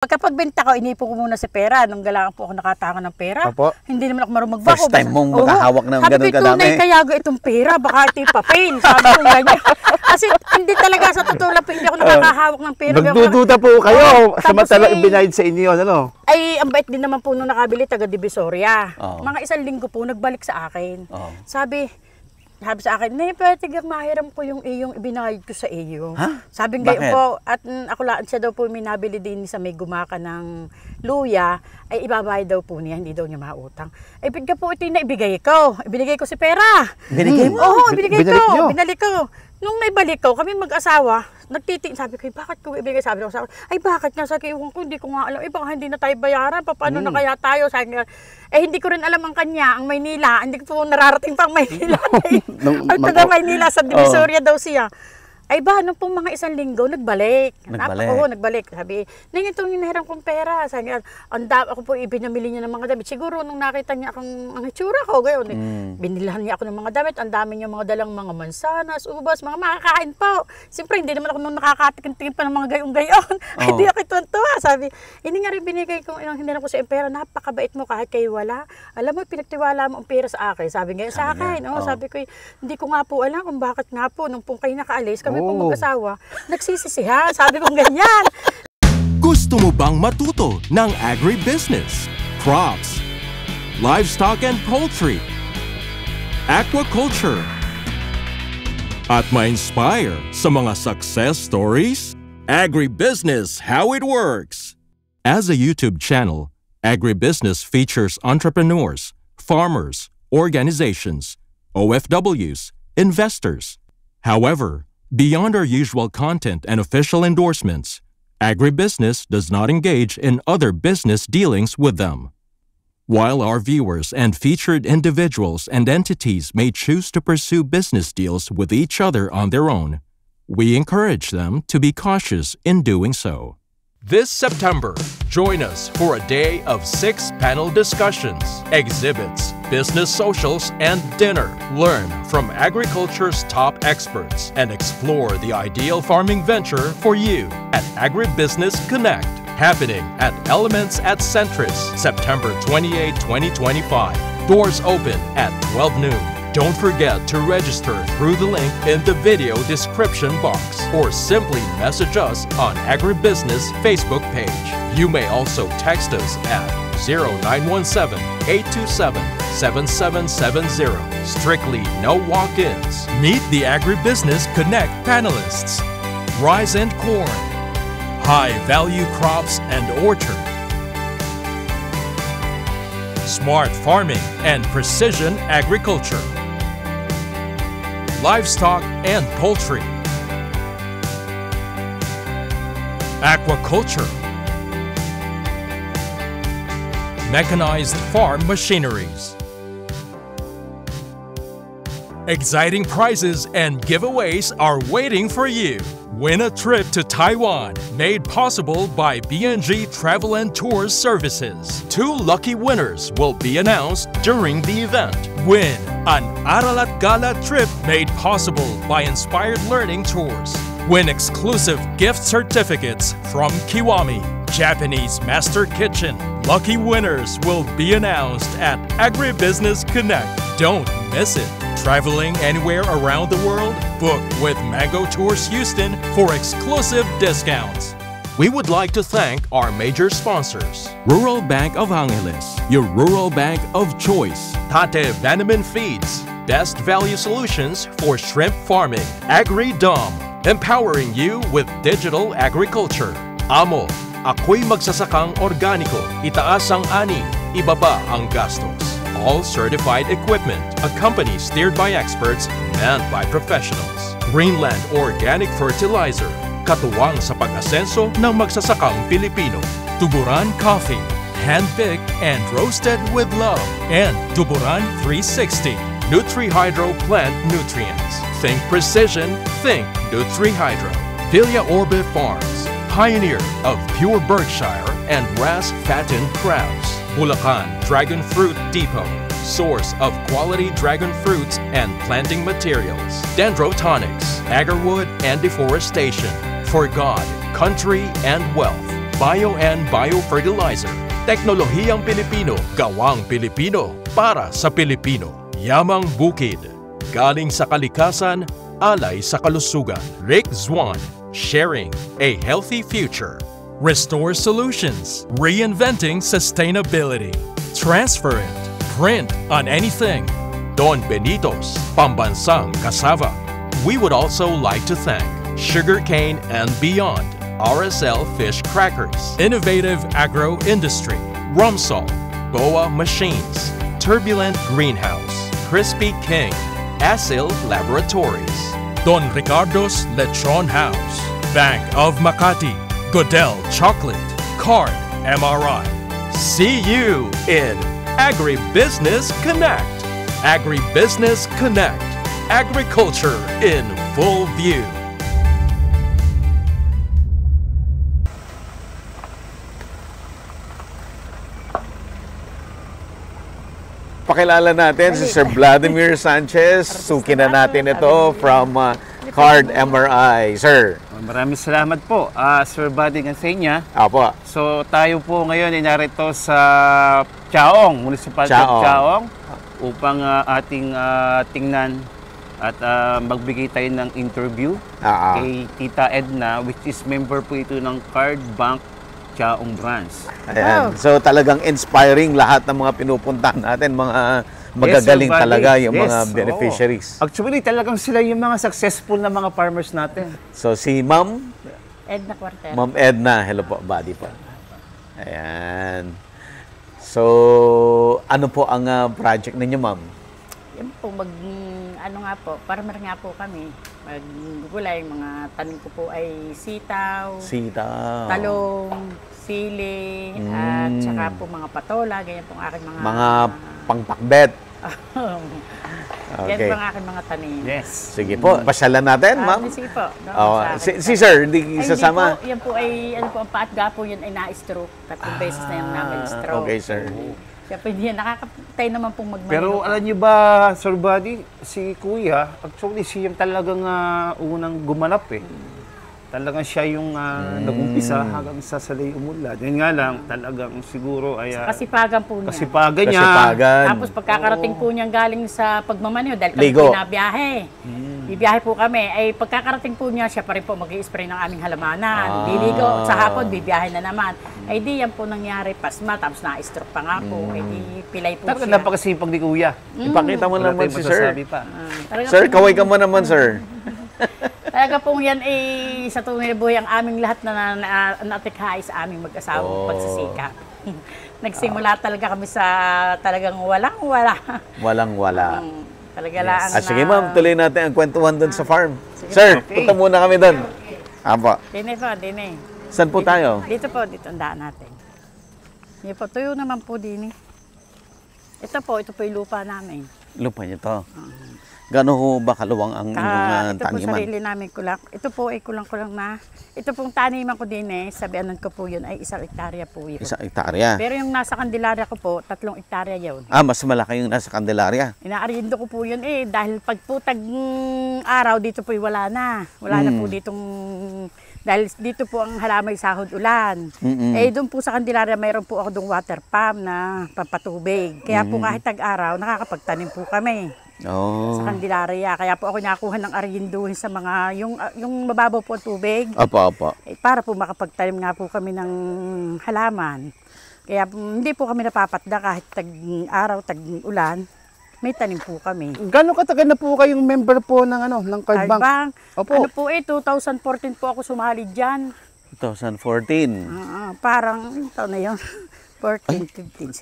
Pagkapagbenta ko, inipo ko muna sa pera. Nung galaan po ako nakataka ng pera. Opo. Hindi naman ako marunong magbako. First time mong makahawak ng ganun kadami. Sabi ko, tunay kaya itong pera, baka ito yung papain. Sabi ko ganyan. Kasi hindi talaga sa totoo lang po, hindi ako nakakahawak ng pera. Nagdududa po kayo. Samantalang ibinayad sa inyo, ano? Ay, ang bait din naman po nung nakabili, taga Divisoria. Mga 1 linggo po, nagbalik sa akin. Sabi sa akin, pwede kang mahiram ko yung iyong ibinayad ko sa iyo. Ha? Sabi ngayon po, at ako lang, siya daw po may nabili din sa may gumaka ng luya, ay ibabayad daw po niya, hindi daw niya mautang. Ay, bigla po ito yung naibigay ko. Ibinigay ko si pera. Binigay mo? Oo, binigay ko. Binalik Binalik ko. Nung naibalik ko, kami mag-asawa, nagtiting, sabi ko, bakit ko ibigay? Sabi ko, ay bakit nga? Sabi ko, hindi ko nga alam. Baka hindi na tayo bayaran. Paano na kaya tayo? Sabi ko, hindi ko rin alam ang kanya, ang Maynila. Hindi ko po nararating pang Maynila. Ay, taga Maynila, sa Divisoria daw siya. Ay ba, nung pong mga 1 linggo, nagbalik. Oo, nagbalik. Sabi, nang itong hinahiram kong pera. Sabi niya, ako po ibinamili niya ng mga damit. Siguro nung nakita niya ang itsura ko, gayon. Binilahan niya ako ng mga damit. Ang dami niya mga dalang mga mansanas, ubas, mga makakain po. Siyempre, hindi naman ako nung nakakatikin pa ng mga gayong-gayon. Ay, di ako tuwan-tuwa. Sabi, hindi nga rin binigay ko, hiniram ko sa pera. Napakabait mo kahit kayo wala. Alam mo, pinagtiwala mo ang pera sa akin. Sabi nga, sa akin. Sabi ko, hindi ko nga po alam kung bakit nga po. Nung pong kayo nakaalis, kami po mag-asawa, nagsisisihan. Sabi kong ganyan. Gusto mo bang matuto ng agribusiness, crops, livestock and poultry, aquaculture, at ma-inspire sa mga success stories? Agribusiness, how it works! As a YouTube channel, Agribusiness features entrepreneurs, farmers, organizations, OFWs, investors. However, beyond our usual content and official endorsements, Agribusiness does not engage in other business dealings with them. While our viewers and featured individuals and entities may choose to pursue business deals with each other on their own, we encourage them to be cautious in doing so. This September, join us for a day of 6 panel discussions, exhibits, business socials, and dinner. Learn from agriculture's top experts and explore the ideal farming venture for you at Agribusiness Connect, happening at Elements at Centris, September 28, 2025. Doors open at 12 noon. Don't forget to register through the link in the video description box or simply message us on Agribusiness Facebook page. You may also text us at 0917-827-7770. Strictly no walk-ins. Meet the Agribusiness Connect panelists. Rice and corn, high-value crops and orchard, smart farming and precision agriculture, livestock and poultry, aquaculture, mechanized farm machineries. Exciting prizes and giveaways are waiting for you. Win a trip to Taiwan, made possible by BNG Travel and Tours Services. 2 lucky winners will be announced during the event. Win an Aralat Gala trip made possible by Inspired Learning Tours. Win exclusive gift certificates from Kiwami, Japanese Master Kitchen. Lucky winners will be announced at Agribusiness Connect. Don't miss it. Traveling anywhere around the world? Book with Mango Tours Houston for exclusive discounts. We would like to thank our major sponsors. Rural Bank of Angeles, your rural bank of choice. Tate Vanaman Feeds, best value solutions for shrimp farming. AgriDom, empowering you with digital agriculture. Amo, ako'y magsasakang organiko. Itaas ang ani, ibaba ang gastos. All certified equipment, a company steered by experts, manned by professionals. Greenland Organic Fertilizer, katuwang sa pag-asenso ng magsasakang Pilipino. Tuburan Coffee, hand-picked and roasted with love. And Tuburan 360, Nutri-Hydro Plant Nutrients. Think precision, think Nutri-Hydro. Villa Orbe Farms, pioneer of pure Berkshire and grass-fattened crabs. Bulacan Dragon Fruit Depot, source of quality dragon fruits and planting materials. Dendrotonics, agarwood and deforestation, for God, country, and wealth. Bio and Biofertilizer. Teknolohiyang Pilipino, gawang Pilipino, para sa Pilipino. Yamang Bukid. Galing sa kalikasan, alay sa kalusugan. Rick Zwan. Sharing a healthy future. Restore Solutions. Reinventing sustainability. Transparent. Print on anything. Don Benitos. Pambansang Cassava. We would also like to thank Sugarcane and Beyond. RSL Fish Crackers. Innovative Agro Industry. Rumsol. Boa Machines. Turbulent Greenhouse. Crispy King. Asil Laboratories. Don Ricardo's Lechon House. Bank of Makati. Goodell Chocolate. Card MRI. See you in Agribusiness Connect. Agribusiness Connect. Agriculture in full view. Pakilala natin si Sir Vladimir Sanchez. Suki na natin ito from Card MRI. Sir. Maraming salamat po, Sir Buddy Gansenya. Apo. So tayo po ngayon ay narito sa Chaong, Municipality of Chaong, upang ating tingnan at magbigay tayo ng interview kay Tita Edna, which is member po ito ng Card Bank Chaong branch. Ayan. So talagang inspiring lahat ng mga pinupuntahan natin, mga magagaling talaga yung mga beneficiaries. Actually, talagang sila yung mga successful na mga farmers natin. So si Ma'am Edna Quarter. Ma'am Edna, hello po, buddy po. Ayan. So ano po ang project ninyo, Ma'am? Yan po, farmer nga po kami. Maggulay, mga tanim ko po ay sitaw, talong, sili, at saka po mga patola, ganyan po ang aking mga pangpakbet. Yan po ang aking mga tanim. Yes. Sige po, pasyalan natin, Ma'am. Sige po. Si Sir, hindi sasama? Yan po ay, ang paat gapo yan ay na-stroke. 3 beses na yung namin stroke. Okay, sir. Kaya po hindi yan, nakakapatay naman pong magmano. Pero alam niyo ba, Sir Buddy, si Kuya, actually siya yung talagang unang gumanap eh. Talagang siya yung nag-umpisa hanggang sa salay umulad. Yun nga lang, talagang siguro ay... Kasipagan po niya. Kasipagan niya. Tapos pagkakarating po niya galing sa pagmamaneho, dahil kami pinabiyahe. Bibiyahe po kami. Ay pagkakarating po niya, siya pa rin po mag-i-spray ng aming halamanan. Diligo, sa hapon, bibiyahe na naman. Ay di yan po nangyari, pasma, tapos na-stroke pa nga po. Ay di pilay po Talagang siya. napakasipag ni Kuya. Ipakita mo naman si Sir. Talaga Sir, kaway ka mo naman, Sir. Talaga pong yan ay sa tunay na buhay ang aming lahat na natikhay sa aming mag-asawang pagsisikap. Nagsimula talaga kami sa talagang walang-wala. Walang-wala. Talaga lang. Sige ma'am, tuloy natin ang kwentuhan doon sa farm. Sir, punta muna kami doon. Apa. Dine po, dine. Saan po tayo? Dito po, dito ang daan natin. Dito po, tuyo naman po dine. Ito po yung lupa namin. Lupa niyo to. Gano'n ho ba kaluwang ang inyong ito po taniman? sarili namin kulak. Ito po ay kulang-kulang na. Ito pong taniman ko din sabihanan ko po yun ay 1 hektarya po yun. 1 hektarya. Pero yung nasa Candelaria ko po, 3 hektarya yun. Mas malaki yung nasa Candelaria. Inaarindo ko po yun dahil pag po araw dito po wala na. Wala na po ditong, dahil dito po ang halamay sahod ulan. Doon po sa Candelaria mayroon po ako doong water pump na pampatubig. Kaya po kahit tag-araw nakakapagtanim po kami. Sa Candelaria. Kaya po ako nakuha ng arinduhin sa mga, yung mababaw po ang tubig. Opo. Para po makapagtanim nga po kami ng halaman. Kaya hindi po kami napapatda kahit tag-araw, tag-ulan. May tanim po kami. Gano'ng katagal na po kayong member po ng Card Bank? Opo. Ano po 2014 po ako sumali dyan. 2014. Parang, taon na yun. 14, 15,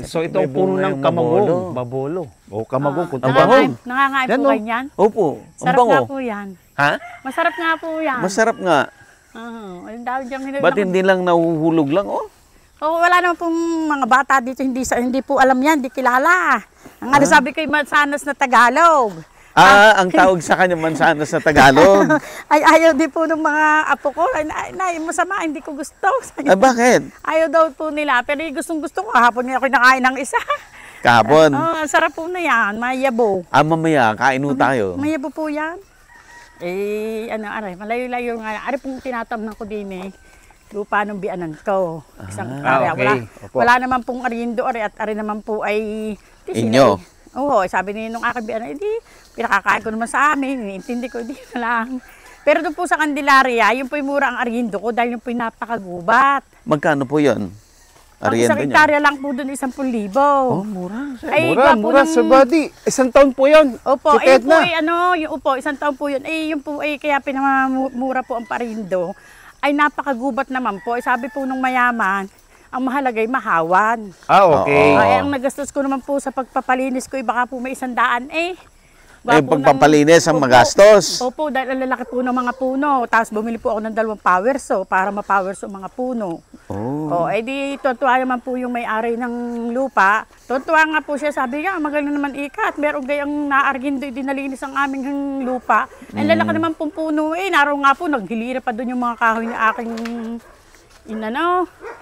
16. So ito puno ng kamagong, babolo. O kamagong, Ang bango. Nangangain po kayo yan? Opo. Ang Sarap bango. nga po yan. Ha? Masarap nga po yan. Masarap nga. Ang dahil diyang Ba't hindi lang nahuhulog lang? wala naman pong mga bata dito, hindi po alam yan, hindi kilala. Ang sabi ko, mansanas na Tagalog. Ang tawag sa kanya mansanas sa Tagalog. Ay, ayaw din po ng mga apo ko. Ay, masama, hindi ko gusto. Bakit? Ayaw daw po nila, pero gusto ko. Kahapon nga ako nakain ng isa. Kahapon? Sarap po na yan, mayabo. Mamaya, kain ho tayo. Mayabo po yan. Malayo-layo nga. Pong tinatamnan ko din lupa ng bianan ko. Isang hektarya. okay. Wala naman pong arindo at ari naman po ay Inyo? Oo, sabi ni nung aking bianan, hindi, pinakakain ko naman sa amin, iniintindi ko, hindi na lang. Pero doon po sa Candelaria, yun po yung mura ang arindo ko dahil yung po yung napakagubat. Magkano po yun? Ang isang hektarya lang po doon 10,000. Oh, mura. Ay, Mura, Sir Buddy. Isang taon po yun. Opo, Tita eh po Edna. yung upo, isang taon po yun. Eh, yun po ay kaya pinamura po ang parindo. Ay napakagubat naman po. Eh, sabi po nung mayaman, ang mahalagay mahawan. Okay. Oo. Ay, ang nagastos ko naman po sa pagpapalinis ko, baka po may 100 eh. Pagpapalinis ang Opo. magastos. Opo, dahil ang lalaki po ng mga puno. Tapos bumili po ako ng 2 power saw para ma-power saw mga puno. Oh. Eh di tuwa naman po yung may-ari ng lupa. Tuwa nga po siya, sabi niya, magaling naman ikat. Meron gayang naargindo, dinalinis ang aming lupa. Ang lalaki naman pong puno eh. Naroon nga po, naghilira pa doon yung mga kahoy na aking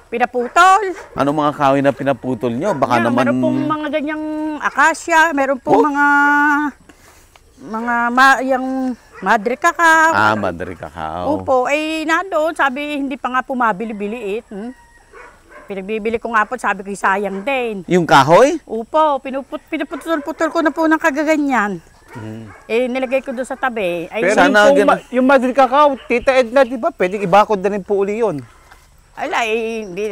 pinaputol. Ano mga kahoy na pinaputol nyo? Baka Yan, naman... meron pong mga ganyang akasya, meron pong yung madre kakao. Madre kakao. Opo, ay nandoon, sabi hindi pa nga po mabili-bili Pinagbibili ko nga po, sabi ko sayang din. Yung kahoy? Opo, pinuputol-putol ko na po ng kagaganyan. Eh, nilagay ko doon sa tabi. Ay, Pero Sana yung Madrid Cacao, Tita Edna, di ba? Pwedeng ibakod na rin po uli yun.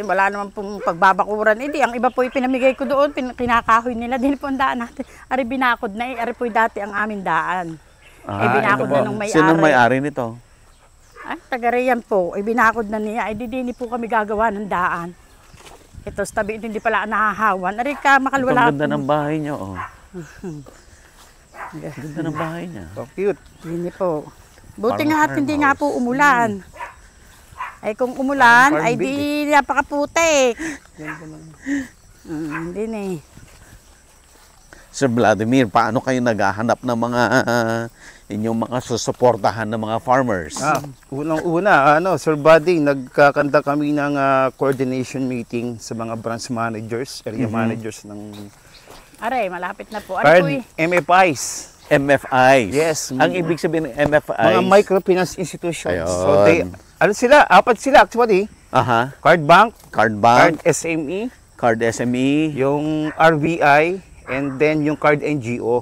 wala naman pong pagbabakuran. Hindi, ang iba po pinamigay ko doon, kinakahoy nila. Din po ang daan natin. Ari binakod na Ari po dati ang aming daan. Binakod na nung may-ari. Sino may-ari nito? Taga-Riyan po. Binakod na niya. Di po kami gagawa ng daan. Ito, sa tabi, hindi pala nahahawan. Ari ka, makalwala. Ang ganda ng bahay niyo, oh. Ang ganda ng bahay niya. So cute. Hindi po. Buti nga at hindi nga po umulan. Ay kung umulan, ay di napakaputik. Hindi na eh. Sir Vladimir, paano kayo naghahanap ng mga inyong mga susuportahan ng mga farmers? Unang-una, Sir Buddy, nagkakanta kami ng coordination meeting sa mga branch managers, area managers ng Aray, malapit na po. card Ano po eh? MFIs. MFIs. Yes. Ang ibig sabihin ng MFIs? Mga microfinance institutions. Ayun. So apat sila actually. Card Bank, Card Bank, Card SME, Card SME, yung RVI, and then yung Card NGO.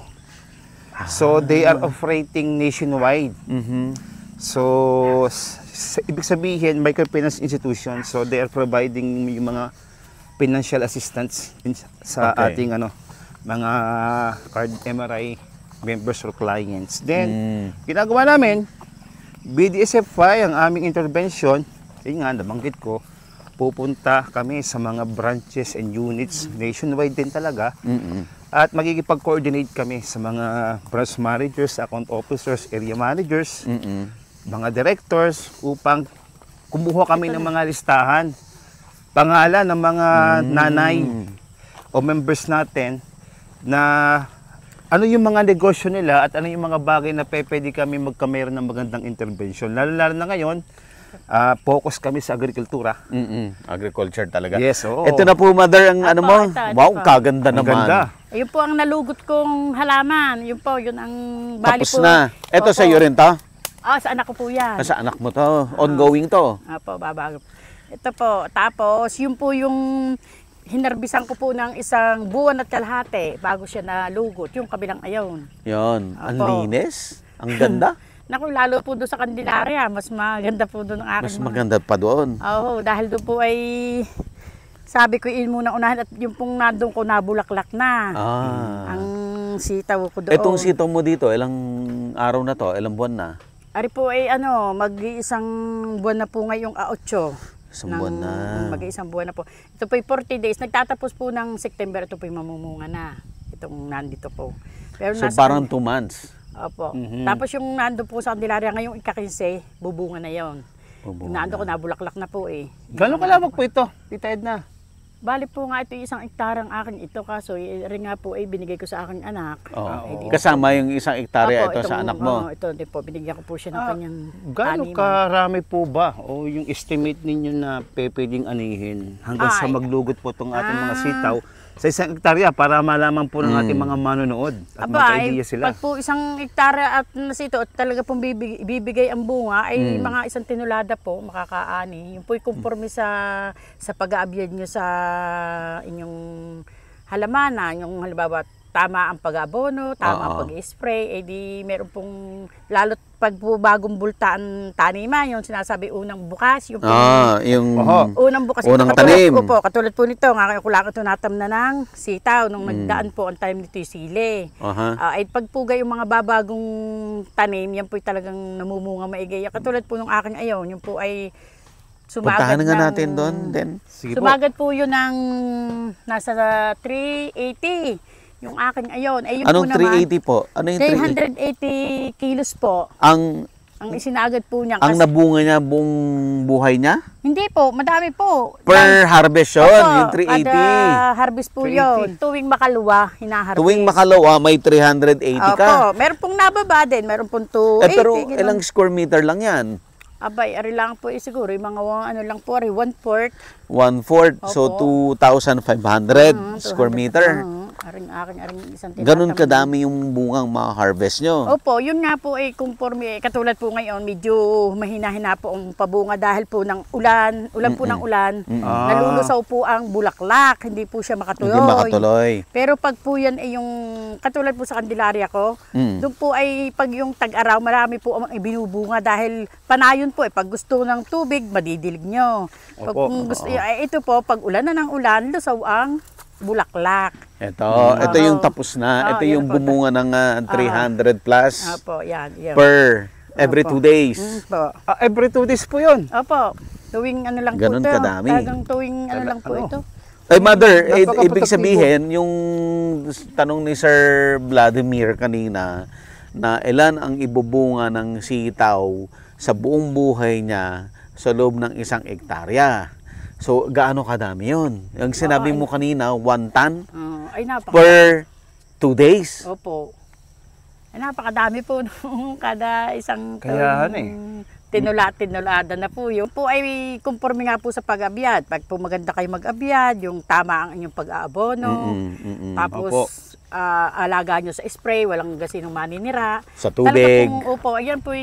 So they are operating nationwide. So ibig sabihin microfinance institutions, so they are providing yung mga financial assistance sa ating mga card MRI members or clients. Then ginagawa namin BDSFI ang aming intervention. Yun nga nabanggit ko, pupunta kami sa mga branches and units nationwide din talaga. At magigipag-coordinate kami sa mga branch managers, account officers, area managers, mga directors upang kumuha kami ng mga listahan, pangalan ng mga nanay o members natin na ano yung mga negosyo nila at ano yung mga bagay na pwede kami magkamera ng magandang intervention. Lalo na ngayon, focus kami sa agrikultura. Agriculture talaga. Yes, oo. Ito na po, Mother, ang ano mo. ito Wow, po. kaganda naman. Ganda. Ayun po ang nalugot kong halaman. Yun po, yun ang bali Tapos po. na. Ito Opo. sa iyo rin to? Sa anak ko po yan. Sa anak mo to? Ongoing to? Opo, babago. Ito po. Tapos, yun po yung hinarbisan ko po ng 1 buwan at kalahati bago siya nalugot. Yung kabilang ayon. Yon. Ang Opo. linis. Ang ganda. Naku, lalo po doon sa Candelaria. Mas maganda po doon ang aking Mas maganda pa doon. Oo, dahil doon po ay sabi ko yun muna unahan at yung pong nandun ko nabulaklak na. Ang sitaw ko doon. Itong sitaw mo dito, ilang araw na to? Ilang buwan na? Ari po ay mag-iisang buwan na po ngayong 8. Isang buwan na. Mag-iisang buwan na po. Ito po ay 40 days. Nagtatapos po ng September. Ito po ay mamumunga na. Itong nandito po. Pero So parang 2 months. Opo. Tapos yung nandun po sa Candelaria ngayong ika-15, bubunga na yon. Yung nandun ko nabulaklak na po eh. Gano'ng kalawak po ito, Tita Edna? Bali po nga ito 1 hektarang akin ito kaso rin nga po ay binigay ko sa aking anak. Oh. Kasama yung 1 hektarya ito sa anak mo. Ito din po, binigyan ko po siya ng kanyang Gano'ng karami po ba o yung estimate ninyo na pwedeng anihin hanggang sa maglugot po itong ating mga sitaw Sa isang hektarya para malaman po ng ating mga manonood at magka-idea sila. Pag po isang hektarya at nasito at talaga pong bibigay ang bunga ay mga isang tinulada po makakaani. Yung po conforme sa pag-aabyad nyo sa inyong halamanan, yung halimbawa tama ang pag-abono, tama ang pag-spray, di meron pong, lalo't pag po bagong bultaan taniman, yung sinasabi unang bukas, yung unang bukas, unang tanim. Katulad po nito, nga ko lang ito natamna ng sitaw, nung nagdaan po ang time nito yung sili. Ay pag po yung mga babagong tanim, yan po talagang namumunga maigay. Katulad po nung aking ayon, yung po ay sumagad nga natin doon din. Sumagad po yun ng nasa 380. Yung akin ayon. Ay, yung anong po 380 po? Ano yung 380 kilos po. Ang isinagad po niya. Ang nabunga niya buong buhay niya? Hindi po, madami po. Per harvest yun, yung 380. Kada harvest po yun. Tuwing makalawa, hinaharvest. Tuwing makalawa, may 380 ka. Opo, meron pong nababa din, meron pong 280. Pero ilang square meter lang yan? Abay, ari lang po siguro, yung mga ano lang po, 1/4. 1/4, so 2,500 square meter. Aring isang tinatamad. Ganun kadami yung bungang ma-harvest nyo. Opo, yun nga po conforme, katulad po ngayon, medyo mahina-hina po ang pabunga dahil po ng ulan, ng ulan, nalulusaw po ang bulaklak, hindi po siya makatuloy. Hindi makatuloy. Pero pag po yan ay yung, katulad po sa Candelaria ko, doon po ay pag yung tag-araw, marami po ang ibinubunga dahil panayon po, pag gusto ng tubig, madidilig nyo. Pag gusto, ito po, pag ulan na ng ulan, lusaw ang bulaklak. Ito yung tapos na. Ito yung bumunga ng 300 plus yan. per every 2 days. Every 2 days po yun? Opo. Tuwing ano lang ganun po ito. Kadami. Talagang tuwing ano lang po ito. Ay mother, ibig sabihin, yung tanong ni Sir Vladimir kanina, na ilan ang ibubunga ng sitaw sa buong buhay niya sa loob ng 1 hektarya. So, gaano kadami yun? Yung sinabi mo kanina, 1 ton per 2 days. Opo. Ay, napakadami po nung kada isang kaya tinulada na po. Yung po ay conforme nga po sa pag-abyad. Pag po maganda kayo mag-abyad, yung tama ang inyong pag-aabono. Tapos, alaga nyo sa spray, walang gasinong maninira. Sa tubig. Yan po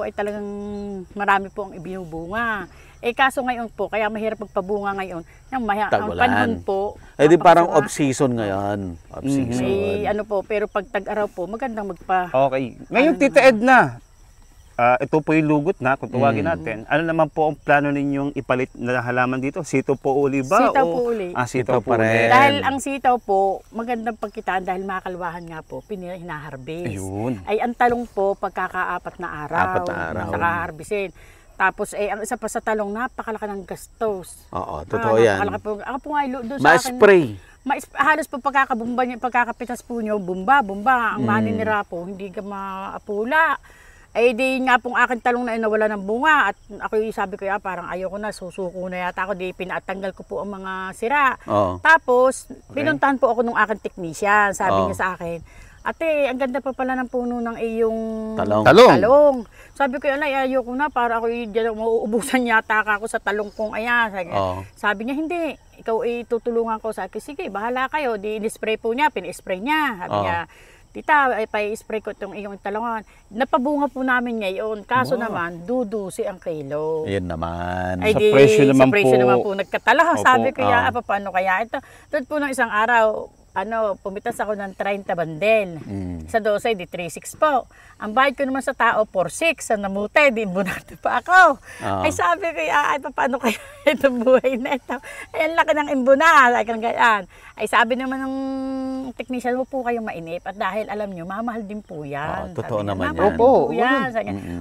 ay talagang marami po ang ibinubunga. Kaso ngayon po, kaya mahirap magpabunga ngayon. Ang panahon po. Di parang off-season ngayon. Off-season. Pero pag tag-araw po, magandang magpa... Okay. Ngayon, Tita Edna, ito po yung lugot na, kung tawagin natin. Ano naman po ang plano ninyong ipalit na halaman dito? Sitaw po uli ba? Sitaw po uli. Sitaw pa rin. Dahil ang sitaw po, magandang pagkitaan dahil makakalwahan nga po, hinaharvest. Ayun. Ay, ang talong po, pagkakaapat na araw. 4 na araw. Saka harvestin. Tapos, ang isa pa sa talong, napakalaki ng gastos. Oo, totoo yan. Po. Ako po nga, doon sa akin. Ma-spray. Halos po pagkakabumba nyo, pagkakapitas po nyo, bumba. Ang maninira po, hindi ka maapula. Di nga pong aking talong na nawala ng bunga. At ako sabi ko, parang ayoko na, susuko na yata ako. Di pinatanggal ko po ang mga sira. Tapos, pinuntahan po ako ng aking technician. Sabi niya sa akin, ate, ang ganda pa pala ng puno ng iyong talong. Sabi ko, ayoko na, para ako mauubusan yata ako sa talong kong ayan. Sabi niya, hindi, ikaw tutulungan ko. Sabi ko, sige, bahala kayo. Di-spray po niya, pin-spray niya. Sabi niya, tita, pa-spray ko itong iyong talongan. Napabunga po namin ngayon. Kaso naman, dudusi ang kilo. Yan naman. Sa presyo naman po nagkatala. Sabi ko, paano kaya ito? Doon po ng isang araw, pumitas ako ng 30 bandel. Sa 12, di 3.6 po. Ang bayad ko naman sa tao, 4.6. Sa namutay, di imbunado pa ako. Ay sabi ko, paano kaya itong buhay na ito? Ay, ang laki ng imbuna. Ay sabi naman ng technician, huwag po kayong mainip. At dahil alam nyo, mamahal din po yan. Totoo naman yan. Opo.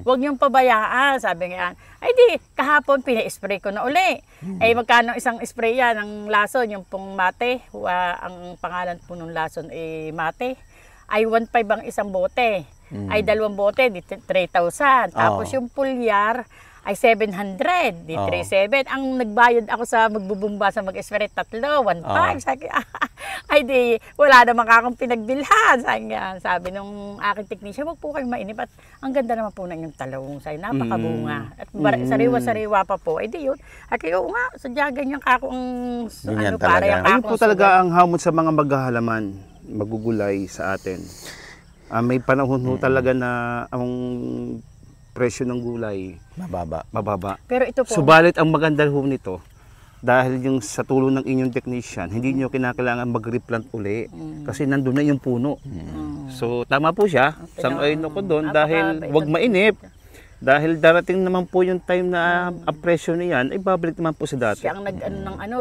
Huwag niyong pabayaan. Sabi nga, ay di, kahapon, pina-spray ko na uli. Ay magkano isang spray yan, ang lason, yung pong mate. Ang pangalan po ng lason, mate. Ay 1.5 ang isang bote. Ay 2 bote, di 3,000. Tapos yung pulyar, ay 700, di 37. Ang nagbayad ako sa magbubumba sa mag-eswerte, 1.5. Sabi, ay di, wala naman akong pinagbilhan. Sabi nung aking technician, wag po kayong mainip at ang ganda naman po ng inyong talong. Sabi, napakabunga. At sariwa-sariwa pa po. Ay di yun. At oo nga, sadya ganyan kako ang para yung ayun po talaga ang hamon sa mga maghahalaman, magugulay sa atin. May panahon ho talaga na ang presyo ng gulay mababa. Pero ito po. Subalit ang maganda ho nito, dahil yung sa tulong ng inyong technician, hindi nyo kinakailangan mag-replant uli kasi nandun na yung puno. So tama po siya, sang-ayon ako doon dahil wag mainip. Dahil darating naman po yung time na ang presyo niyan ay babalik naman po sa dati. Siya ang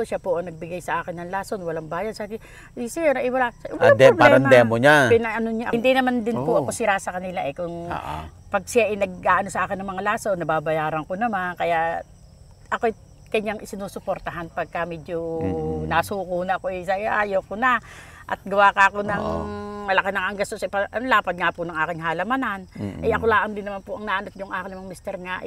siya po ang nagbigay sa akin ng lason, walang bayad. Sabi, sir, wala problema. Parang demo niya. Niya. Hindi naman din po ako sira sa kanila kung pag siya ay nag-ano sa akin ng mga lason, nababayaran ko naman. Kaya ako kanyang isinusuportahan pagka medyo nasuko na ako, ayaw ko na. At gawa ka ako ng malaki ng ang gastos. Ang lapad nga po ng aking halamanan. Ako lang din naman po ang naanot yung aking ng mister nga.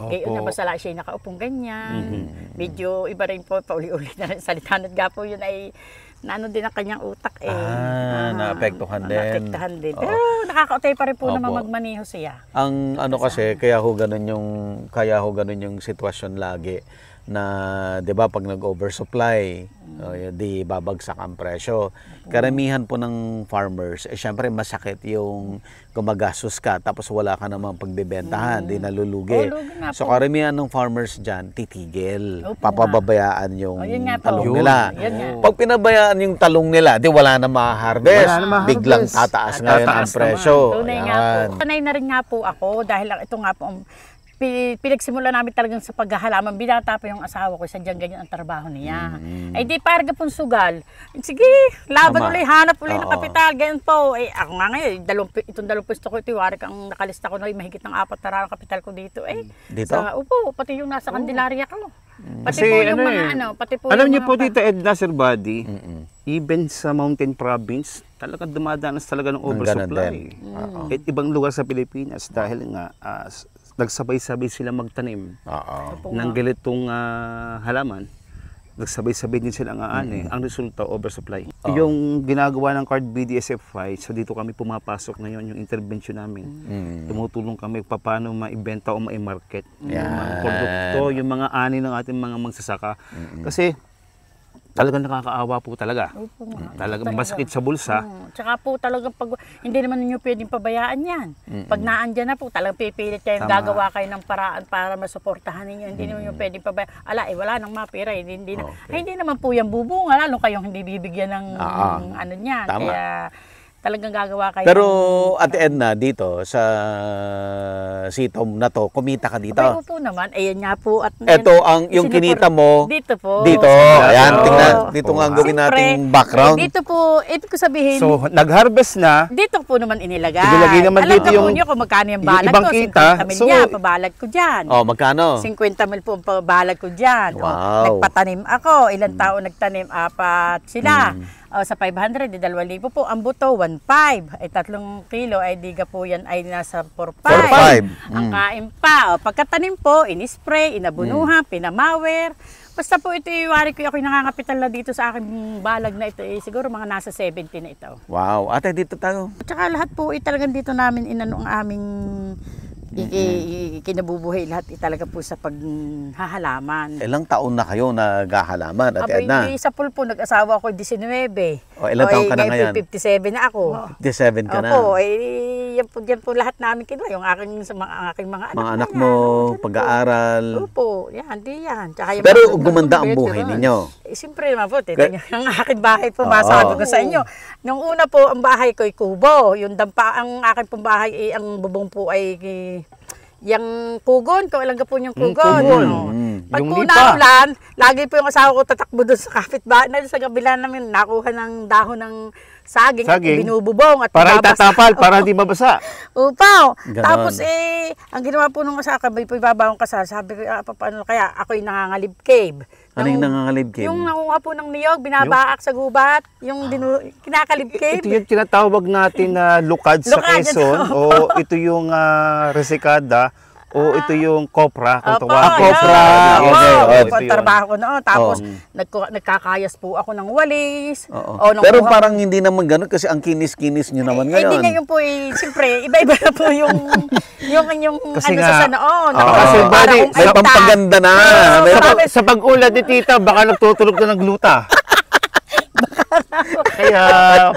Gayon na masala siya nakaupong ganyan. Medyo iba rin po, pauli-uli na rin salita. Nga po yun ay naano din ang kanyang utak naapektuhan din. Naapektuhan din. Pero nakakautay pa rin po naman magmaneho siya. Ang kasi, kaya ho ganun yung sitwasyon lagi na 'di ba pag nag-oversupply, di babagsak ang presyo. Karamihan po ng farmers, syempre masakit yung gumagastos ka tapos wala ka namang pagbebentahan, di nalulugi. So karamihan ng farmers diyan titigil, papababayaan yung talong nila. Pag pinabayaan yung talong nila, di wala na ma-harvest, biglang tataas ngayon ang presyo. Tunay nga po. Sanay na rin nga po ako dahil ito nga po pinagsimula namin talagang sa paghahalaman. Binata pa yung asawa ko, sadyang ganyan ang trabaho niya. Ay di parga pong sugal. Sige, laban ulit, hanap ulit ng kapital, ganyan po. Ako nga ngayon, itong 20 pisto ko, itiwari kang nakalista ko na mahigit ng 4 na raw kapital ko dito. Dito? Pati yung nasa Candelaria ko. Pati kasi po yung pati po alam yung niyo po dito, Edna, Sir Buddy, even sa Mountain Province, talagang dumadanas talaga ng oversupply. At ibang lugar sa Pilipinas dahil nga nagsabay-sabay sila magtanim ng ganitong halaman. Nagsabay-sabay din sila ang ang resulta, oversupply. Yung ginagawa ng Card BDSFI, so dito kami pumapasok ngayon yung intervention namin. Tumutulong kami paano maibenta o ma-market yung mga produkto, yung mga ani ng ating mga magsasaka. Kasi talagang nakakaawa po talaga. Talagang masakit sa bulsa. Tsaka po talagang pag hindi naman niyo pwedeng pabayaan yan. Pag naandyan na po, talagang pipilit kayo, gagawa kayo ng paraan para masuportahan ninyo. Hindi naman niyo pwedeng pabayaan. Wala nang mapira. Hindi naman po yan bubunga, lalo kayong hindi bibigyan ng ano niyan. Kaya talagang gagawa kayo. Pero at the end na dito sa sitaw na to, kumita ka dito. Okay po naman. Ayan nga po. At ito ang yung kinita mo. Dito po. Dito. Ayan, tingnan. Dito nga ang gawin nating background. Dito po, ito ko sabihin. So, nag-harvest na. Dito po naman inilagay. Inilagay naman dito yung nyo kung magkano yung balag ibang ko. kita. 50 mil yan, pabalag ko dyan. Magkano? 50 mil po ang pabalag ko dyan. Wow. Nagpatanim ako. Ilang tao nagtanim? 4 sila. Sa 500, 2,000 po. Ang buto, 1.5. Ay 3 kilo, ay diga po yan ay nasa 4.5. Ang kain pa. Pagkatanim po, inispray, inabunuhan, pinamawer. Basta po ito, iwari ko ako nangangapital na dito sa aking balag na ito. Siguro mga nasa 70 na ito. Wow. Ate, dito tayo. At saka lahat po, talagang dito namin inano ang aming kinabubuhay lahat talaga po sa paghahalaman. Ilang taon na kayo naghahalaman at Edna? Isa po nag-asawa ko 19. Ilang taon ka na ngayon? 57 na ako. 57 ka na? Opo, yan po lahat namin kinuha. Yung aking mga anak. Mga anak mo, pag-aaral. Opo, yan, di yan. Pero gumanda ang buhay ninyo. Siyempre naman po, ang aking bahay po, masabi ko sa inyo. Nung una po, ang bahay ko ay kubo. Yung dampa, ang aking pong bahay, ang bubong po ay yung kugon, kung alam ka po yung kugon. Pag po naulan, lagi po yung asawa ko tatakbo doon sa kapitbahay. Sa kabila namin, nakuha ng dahon ng saging. Binububong. At para itatapal, para hindi mabasa. Upaw. Tapos ang ginawa po nung asawa ko, may ibabawang kasal. Sabi ko, paano kaya ako'y nangangalib cave. Ano yung nangangalib cave? Yung nakuha po ng niyog, binabaak sa gubat. Yung kinakalib cave. Ito yung tinatawag natin na lukad sa Quezon. O ito yung resikada O ito yung Copra, kung Opo, tawagin. Copra. Opo, Okay, ito ang trabaho ko noon. Tapos, nagkakayas po ako ng walis. Pero parang hindi naman ganun kasi ang kinis-kinis nyo naman ngayon. Hindi ngayon po siyempre, iba-iba na po yung Kasi ano nga, sa noon. kasi Para bali, kung may ay pampaganda na. sa pag-ulat ni tita, baka nagtutulog na ng gluta. Kaya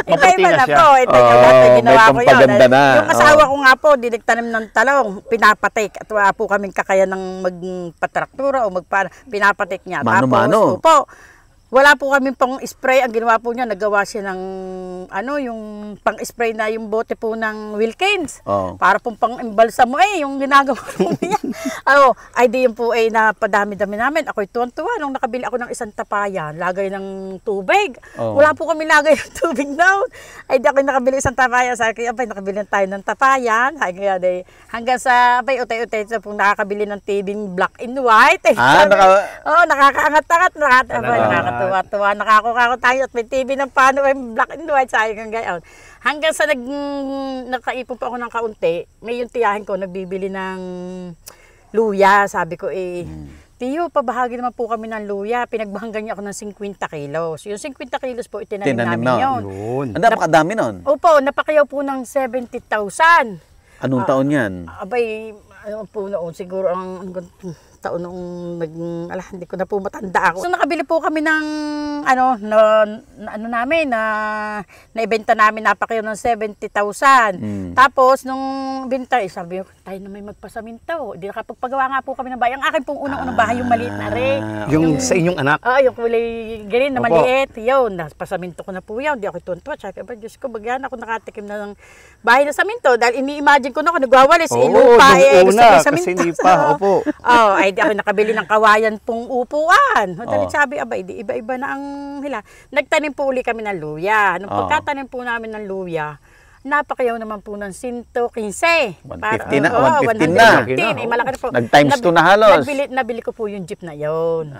maputi Iba-iba na na siya. po. Ito yung dati may ginawa ko yun. pampaganda na. Yung asawa ko nga po, dinagtanim ng talong, pinapatik. At wala po kaming kakayan ng magpatraktura o pinapatik niya. Mano-mano. Tapos, opo, wala po kami pang spray. Ang ginawa po niya, nagawa siya ng yung pang-spray na yung bote po ng Wilkins. Para pong pang-imbalsa mo yung ginagawa po niya. Ay di yun po napadami-dami namin. Ako'y tuwan-tuwa nung nakabili ako ng isang tapayan, lagay ng tubig. Wala po kami lagay ng tubig down. Ay di ako'y nakabili isang tapayan. Sabi ko, nakabili tayo ng tapayan. Hanggang sa, utay-utay sa pong nakakabili ng TV black and white. Nakakaangat-angat. Nakakatuwa-tuwa. Nakakukako tayo at may TV ng paano black and white. Sabi kang gayon. Hanggang sa nakaipon pa ako ng kaunti, may yung tiyahin ko nagbibili ng luya. Sabi ko Tiyo, pabahagi naman po kami ng luya. Pinagbahanggan niya ako ng 50 kilos. Yung 50 kilos po, itinanim namin yun. Ang napakadami nun. Opo, napakayaw po ng 70,000. Anong taon yan? Abay, ano po noon, siguro ang taon noong hindi ko na po matanda ako. So nakabili po kami ng naibenta namin napakayaw ng 70,000. Tapos nung binta, sabi ko, tayo na may magpasaminto. Hindi nakapagpagawa nga po kami ng bahay. Ang akin pong unang bahay, yung maliit na rin. Yung sa inyong anak? Yung kulay green na maliit. Yun, pasaminto ko na po yan. Hindi ako tuntua. Sabi ko, Diyos ko, bagyan ako nakatikim na ng bahay na saminto. Dahil ini-imagine ko na ako nagwawalis. Lupa, gusto ko saminto. Kasi hindi pa, opo. Ay di ako nakabili ng kawayan pong upuan. Dahil sabi, iba-iba na ang hila. Nagtanim po uli kami ng luya. Nung pagkatanim po namin ng luya, napakayaw naman po ng 115. 150 na? 115 na. Malaki na po. Nag-times 2 na halos. Nabili ko po yung jeep na yon.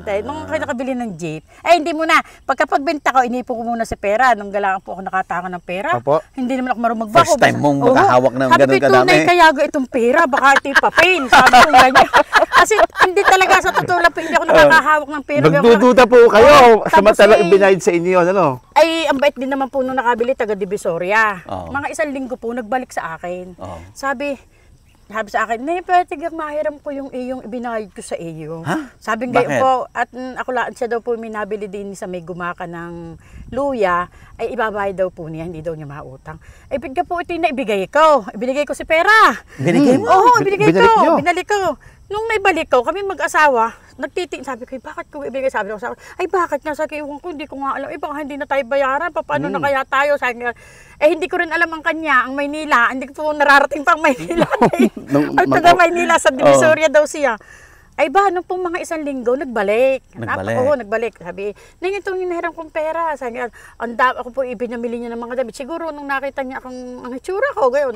Dahil nung nakabili ng jeep, hindi muna. Pagkapagbenta ko, inipon ko muna sa pera. Nung galangan po ako nakataka ng pera. Hindi naman ako marunong magbako. First time mong makahawak ng ganun kadami. Sabi ko, tunay kaya itong pera, baka ito yung papel. Sabi ko ganyan. Kasi hindi talaga sa totoo lang, hindi ako nakakahawak ng pera. Magdududa po kayo. Samantalang ibinayad sa inyo, ano? Ay, ang bait din naman po nung nakabili, taga Divisoria. Mga isang linggo po, nagbalik sa akin. Sabi sa akin, pwede mahiram ko yung iyong ibinayad ko sa iyo. Sabi ngayon po, at ako lang, siya daw po may nabili din sa may gumaka ng luya, ay ibabayad daw po niya, hindi daw niya mautang. Ay, bigla po ito yung naibigay ko. Ibinigay ko si pera. Binigay mo? Oo, binalik ko. Nung naibalik ko, kami mag-asawa, nagtitingin, sabi ko, bakit ko ibigay? Sabi ko, ay bakit nga, sabi ko, hindi ko nga alam, baka hindi na tayo bayaran, paano na kaya tayo? Sabi ko, hindi ko rin alam ang kanya, ang Maynila, hindi ko po nararating pang Maynila. Ang taga Maynila, sa Divisoria daw siya. Ay nung pong mga isang linggo, nagbalik. Nagbalik. Sabi, nang itong hinahiram kong pera. Sabi niya, ako po ibinamili niya ng mga damit. Siguro nung nakita niya ang itsura ko, gayon.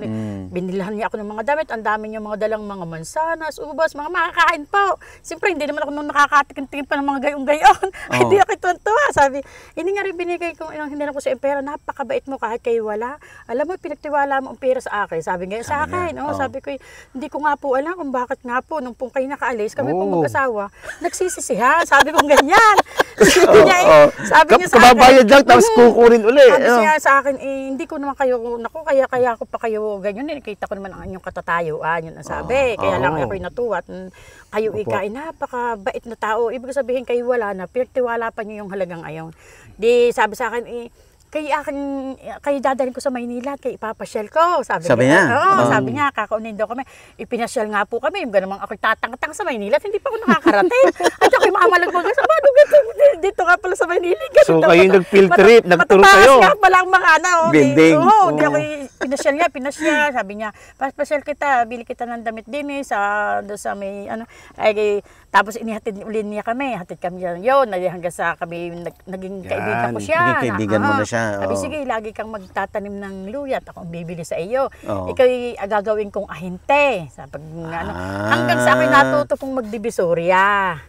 Binilahan niya ako ng mga damit. Ang dami niya mga dalang mga mansanas, ubas, mga makakain po. Siyempre, hindi naman ako nung nakakatikin-tikin pa ng mga gayong-gayon. Ay, di ako tuwan-tuwa. Sabi, hindi nga rin binigay ko, hiniram ko sa pera, napakabait mo kahit kayo wala. Alam mo, pinagtiwala mo ang pera sa akin. Sabi nga, sa akin. Sabi ko, hindi ko nga po alam kung bakit nga po, nung pong kayo nakaalis, kami pong mag-asawa, nagsisisihan. Sabi kong ganyan. Sabi niya sa akin, kababayad lang, tapos kukunin uli. Sabi niya sa akin, hindi ko naman kayo, kaya ko pa kayo ganyan. Nakita ko naman ang inyong katatayuan. Yun ang sabi. Kaya lang ako'y natuwa. Kayo ikain, napakabait na tao. Ibig sabihin kayo wala na, pinagtiwala pa niyo yung halagang ayon. Di sabi sa akin, kayo dadalhin ko sa Maynila, kayo ipapasyal ko. Sabi niya? Sabi niya, kakaunin daw kami. Ipinasyal nga po kami. Yung ganun ako'y tatang-tang sa Maynila, hindi pa ako nakakarating. At ako'y mamalag mo, dito nga pala sa Maynila. So kayo nag-field trip, nagturo kayo. Matapakas nga pala ang mga building. Hindi ako pinasyal. Sabi niya, pasyal kita, bili kita ng damit din sa may tapos inihatid uli niya kami. Hatid kami yun. Hanggang sa kami naging kaibigan ko siya. Naging kaibigan mo na siya. Sabi, sige, lagi kang magtatanim ng luya at ako ang bibili sa iyo. Ika'y gagawin kong ahente. Hanggang sa akin natuto pong magdivisoria.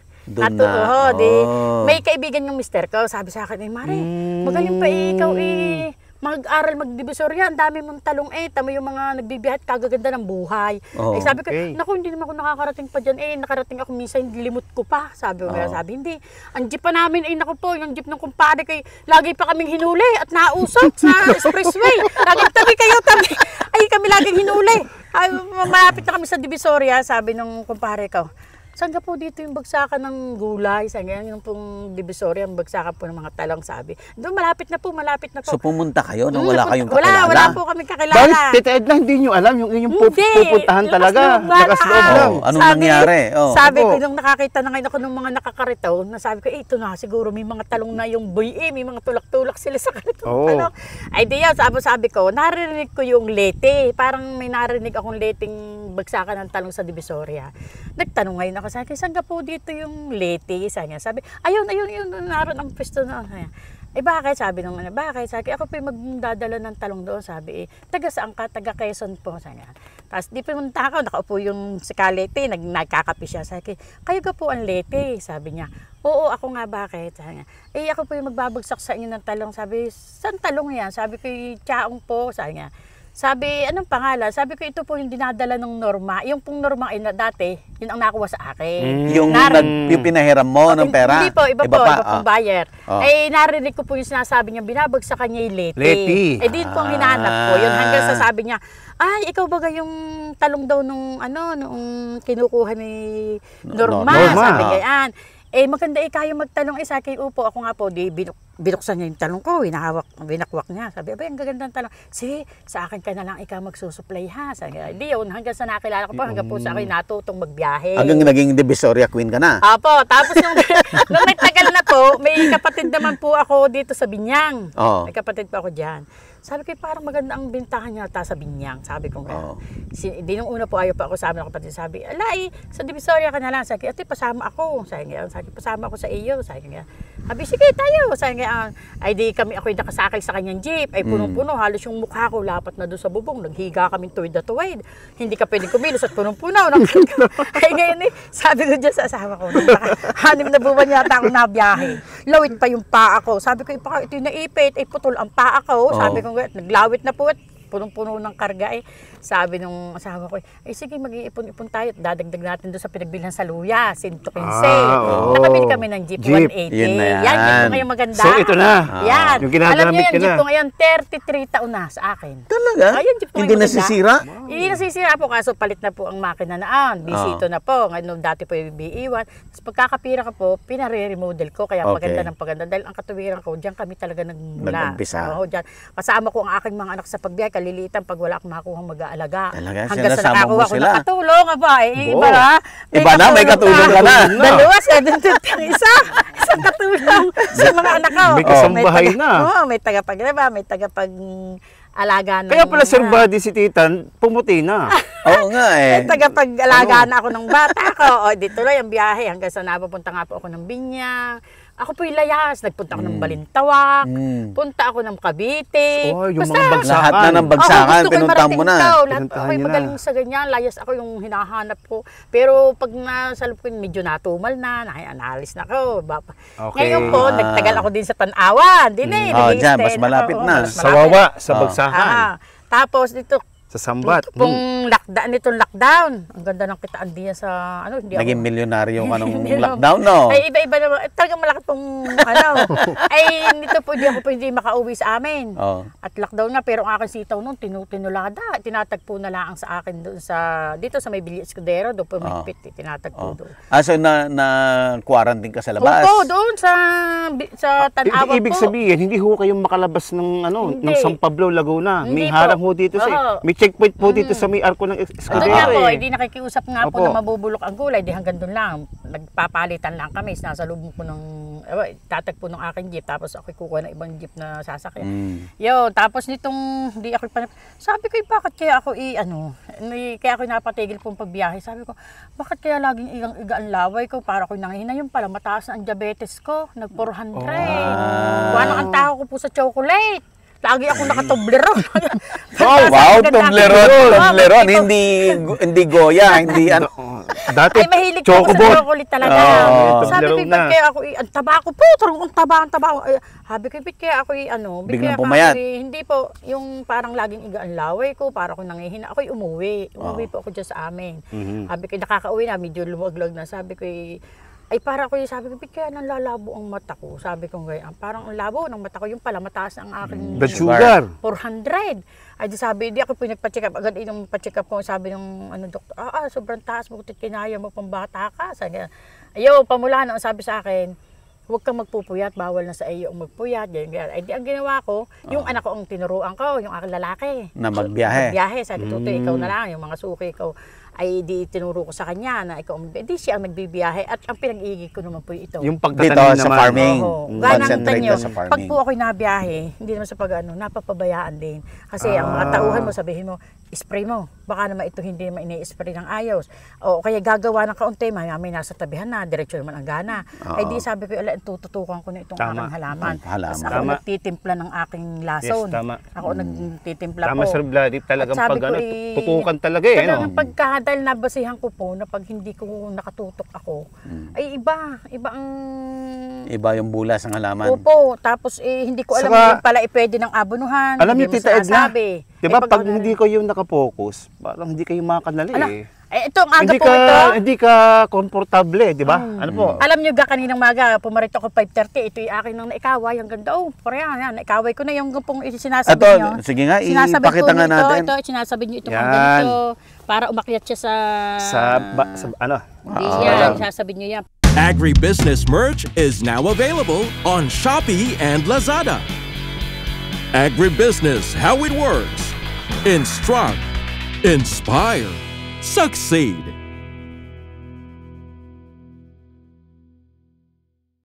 May kaibigan yung mister ko. Sabi sa akin, Mare, magaling pa ikaw mag-aral magdivisorya, ang dami mong talong tamo yung mga nagbibiyahe at kagaganda ng buhay. Sabi ko, naku, hindi naman ako nakakarating pa dyan. Nakarating ako minsan, limot ko pa. Sabi ko, sabi, hindi. Ang jeep pa namin, naku po, yung jeep ng kumpare kay, lagi pa kaming hinuli at nausap sa expressway. Laging tabi. Ay, kami laging hinuli. Ay, malapit na kami sa Divisoria, sabi ng kumpare ko. Saan ka po dito yung bagsakan ng gulay? Saan yung pong Divisoria, ang bagsakan po ng mga talong, sabi. Doon, malapit na po. So pumunta kayo nang wala kayong kakilala? Wala po kami kakilala. Bakit, Tita Edna, hindi nyo alam yung inyong pupuntahan talaga? Lakas-loob lang. Anong nangyari? Sabi ko, nung nakakita na ngayon ako ng mga nakakarito, nasabi ko, ito na, siguro may mga talong na yung boy may mga tulak-tulak sila sa karitong talong. Ay, di yan, sabi ko, narinig ko yung lete. Parang may narinig akong leteng bagsakan ng talong sa Divisoria. Nagtanong ngayon ako, sabi, saan ka po dito yung lete? Sabi, ayun, naroon ang pwesto na. Bakit? Sabi nung bakit? Sabi, ako po yung magdadala ng talong doon. Sabi, taga saan ka? Taga Quezon po. Sabi, tapos di pumunta ako, nakaupo yung si Kalete, nagkakape siya. Sabi, kayo ka po ang lete? Sabi niya, oo, ako nga, bakit? Sabi niya, ako po yung magbabagsak sa inyo ng talong. Sabi, saan talong yan? Sabi ko, Chaong po. Sabi niya, sabi, anong pangalan? Sabi ko, ito po yung dinadala ng Norma. Yung pong Norma dati, yun ang nakuha sa akin. Yung pinahiram mo ng pera? Hindi po, iba pong buyer. Narinig ko po yung sinasabi niya, binabagsak niya yung lete. Din po ang hinahanap ko. Yun hanggang sa sabi niya, ay, ikaw ba yung talong daw nung kinukuha ni Norma? Sabi niya, yan. Maganda kayo magtalong sa akin. Upo, ako nga po, binuksan niya yung talong ko, binakwak niya. Sabi, ang gaganda ng talong. Sige, sa akin ka na lang ikaw magsusupply ha. Sabi, di yun, hanggang sa nakilala ko po, hanggang po sa akin natutong magbiyahe. Hanggang naging Divisoria Queen ka na? Apo, tapos nung nagtagal na po, may kapatid naman po ako dito sa Binyang. May kapatid po ako dyan. Sabi ko, parang maganda ang bintahan niya sa Binyang. Sabi ko, di nung una po ayaw pa ako sabi ng kapatid. Sabi, alay, sa Divisoria ka na lang. Sabi, ate, pasama ako. Sabi, pasama ako sa iyo. Sabi, sige tayo. Sabi, ay di kami, ako'y nakasakay sa kanyang jeep. Ay punong-puno, halos yung mukha ko lapat na doon sa bubong. Naghiga kami tuwid na tuwid. Hindi ka pwedeng kumilos at punong-puno. Ay ngayon sabi ko dyan sa asawa ko, 6 na buwan yata ako nabiyahe. Lawit pa yung paa ko. Sabi ko, ito yung naipit, ay putol ang paa ko. Sabi ko, naglawit na po at punong-puno ng karga Sabi nung asawa ko, sige mag-iipon-ipon tayo at dadagdag natin doon sa pinagbilhan sa luya, 115. Nakabili kami ng Jeep 180. Yan yung ngayon maganda. So ito na. Yan. Yung ginagamit alam niyo yan, ka na. Jeep ko ngayon, 33 taon na sa akin. Talaga? Hindi nasisira? Hindi nasisira po, kaso palit na po ang makina naan. Bisito na po. Ngayon, dati po yung BE1. Tapos pagkakapira ka po, pinare-remodel ko. Kaya maganda ng paganda. Dahil ang katuwiran ko, diyan kami talaga nagmula. Nag-umpisa. Kasama ko ang aking mga anak sa pagbiyahe. Kalilitan pag wala akong makuha mag-aalaga. Talaga? Hanggang sa Sinasama mo nakakuha ko sila? nakatulong. Iba na, may katulong ka na. Dalawa, 750 ang isa. Isang katulong sa mga anak ko. May kasambahay na. May tagapaglaba, may tagapag-alaga ng... Kaya pala Sir Buddy si Titan, pumuti na. Oo nga May tagapag-alaga na ako ng bata ko. Dito lang yung biyahe hanggang sa napapunta nga po ako ng Binyang. Ako po yung layas. Nagpunta ako ng Balintawak. Punta ako ng Cavite. Yung mga bagsakan. Lahat na ng bagsakan, pinuntahan mo na. Lahat ako'y magaling sa ganyan. Layas ako yung hinahanap ko. Pero pag nasalop ko, medyo natumal na. Analysis na ako. Ngayon po, nagtagal ako din sa Tanawan. Diyan, mas malapit na. Sa Wawa, sa bagsakan. Tapos dito, sa Sambat. Pong lockdown. Ang ganda ng kitaan diyan sa hindi naging milyonaryo ka nung lockdown, no? Ay iba-iba naman. Talagang malaki pong ay nito po hindi makauwi sa amin. At lockdown na pero ang aking sitaw noon tinulada. Tinatagpo na lang sa akin doon dito sa may Villa Escudero, doon po may pit tinatagpo doon. So na quarantine ka sa labas? Oo, doon sa Tanawan po. Ibig sabihin, hindi ho kayong makalabas ng ng San Pablo, Laguna. May harang ho dito may checkpoint po dito sa may arko ng Escudero. Doon nga po, hindi nakikiusap nga po na mabubulok ang gulay. Di hanggang doon lang. Nagpapalitan lang kami. Nasa lubong ko ng, tatagpo ng aking jeep. Tapos ako'y kukuha ng ibang jeep na sasakyan. Tapos nitong, hindi ako sabi ko, bakit kaya ako kaya ako napatigil pong pagbiyahe. Sabi ko, bakit kaya laging igang-iga ang laway ko? Para ako'y nanghina yung pala, mataas na ang diabetes ko. Nag-400. Wala ang taho ko po sa chocolate. Lagi ako nakatobleron. Oh, wow, Toblerone. Hindi Goya, hindi ano. Dati, ay, mahilig ko sa chocolate talaga. Sabi ko, ba't kaya ako, ang taba ko po, ang taba. Sabi ko, ba't kaya ako, biglang pumayat. Hindi po, yung parang laging igaan laway ko, parang ako nangihina. Ako'y umuwi po ako dyan sa amin. Sabi ko, nakakauwi na, medyo luwag-lag na. Sabi ko, ay para ko sabi ko, kaya nang lalabo ang mata ko. Sabi ko ngayon, parang ang labo ng mata ko, yung pala mataas ang aking blood sugar. 400. Ay di sabi, di ako pinagpa-check up. Agad yung pa-check up ko, sabi ng doktor, sobrang taas mo, kinaya mo pang bata ka. Sabi, ayaw, pamula na, sabi sa akin, huwag kang magpupuyat, bawal na sa iyo ang magpuyat. Ganyan. Ay di ang ginawa ko, yung anak ko ang tinuruan ko, yung aking lalaki. Na magbiyahe. Sabi, Tutoy, ikaw na lang, yung mga suki ko. Ay di tinuro ko sa kanya na ikaw di siya ang nagbibiyahe at ang pinag-iigig ko naman po ito. Yung pagtatanim naman sa farming. Concentrate ka sa farming. Pag po ako'y nabiyahe, hindi naman sa napapabayaan din. Kasi ang mga tauhan mo, sabihin mo, spray mo. Baka naman ito hindi naman ini-spray ng ayos. O kaya gagawa ng kaunti, may nasa tabihan na, diretso naman ang gana. Ay di sabi ko, tututukan ko na itong aking halaman. Tapos ako nagtitimpla ng aking lason. Yes, tama. Ako nagtitimpla po. Tama, Sir Vlad, talagang tutukan talaga eh. Talagang dahil nabasihan ko po na pag hindi ko nakatutok ako, ay iba ang... Iba yung bulas ng halaman. Opo, tapos hindi ko alam yung pala pwede ng abonuhan. Alam niyo, Tita Edna, diba pag hindi ko yung nakapokus, parang hindi kayo makakanali ito ang aga po ito. Hindi ka komportable, di ba? Ano po? Alam niyo kaninang maga, pumarito ako 5:30, ito yung akin nang naikaway, ang ganda. Pareha yan, naikaway ko na yung pong sinasabi niyo. Sige nga, ipakita nga natin. Ito, sinasabi niyo ito ang ganito, para umakyat siya sa ano? Hindi yan, sinasabi niyo yan. Agribusiness merch is now available on Shopee and Lazada. Agribusiness, how it works. Instruct, inspire, succeed.